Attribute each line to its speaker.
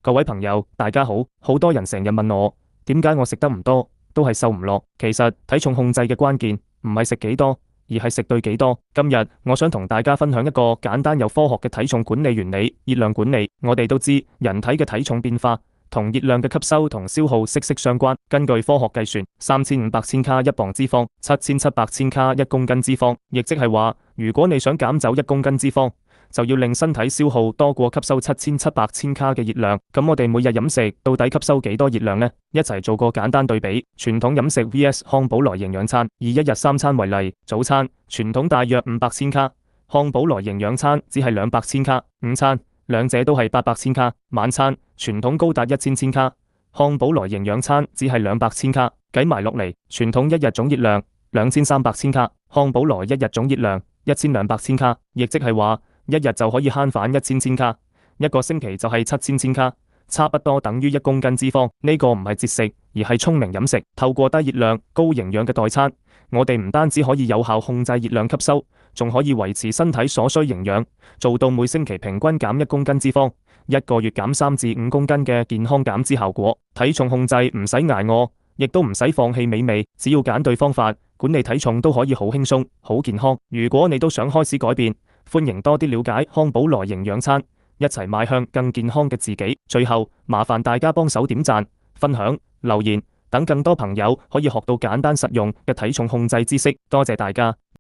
Speaker 1: 各位朋友，大家好。好多人成日問我，點解我食得唔多，都係瘦唔落。其實體重控制嘅關鍵唔係食幾多，而係食對幾多。今日我想同大家分享一個簡單又科學嘅體重管理原理——熱量管理。我哋都知，人體嘅體重變化同熱量嘅吸收同消耗息息相關。根據科學計算，3500千卡一磅脂肪，7700千卡一公斤脂肪，亦即係話，如果你想減走1公斤脂肪，就要令身體消耗多過吸收7700千卡嘅熱量。咁我哋每日飲食到底吸收幾多熱量呢？一齊做個簡單對比，傳統飲食 vs 康寶萊營養餐。以一日三餐為例，早餐傳統大約500千卡，康寶萊營養餐只係200千卡。午餐兩者都係800千卡。晚餐傳統高達1000千卡，康寶萊營養餐只係200千卡。計埋落嚟，傳統一日總熱量2300千卡，康寶萊一日總熱量1200千卡，亦即係話，一日就可以慳返1000千卡，一個星期就係7000千卡，差不多等於1公斤脂肪。呢個唔係節食，而係聰明飲食。透過低熱量、高營養嘅代餐，我哋唔單止可以有效控制熱量吸收，仲可以維持身體所需營養，做到每星期平均減1公斤脂肪，一個月減3至5公斤嘅健康減脂效果。體重控制唔使捱餓，亦都唔使放棄美味，只要揀對方法，管理體重都可以好輕鬆、好健康。如果你都想開始改變，歡迎多啲了解康寶萊營養餐，一齊邁向更健康嘅自己。最後，麻煩大家幫手點讚、分享、留言，等更多朋友可以學到簡單實用嘅體重控制知識。多謝大家。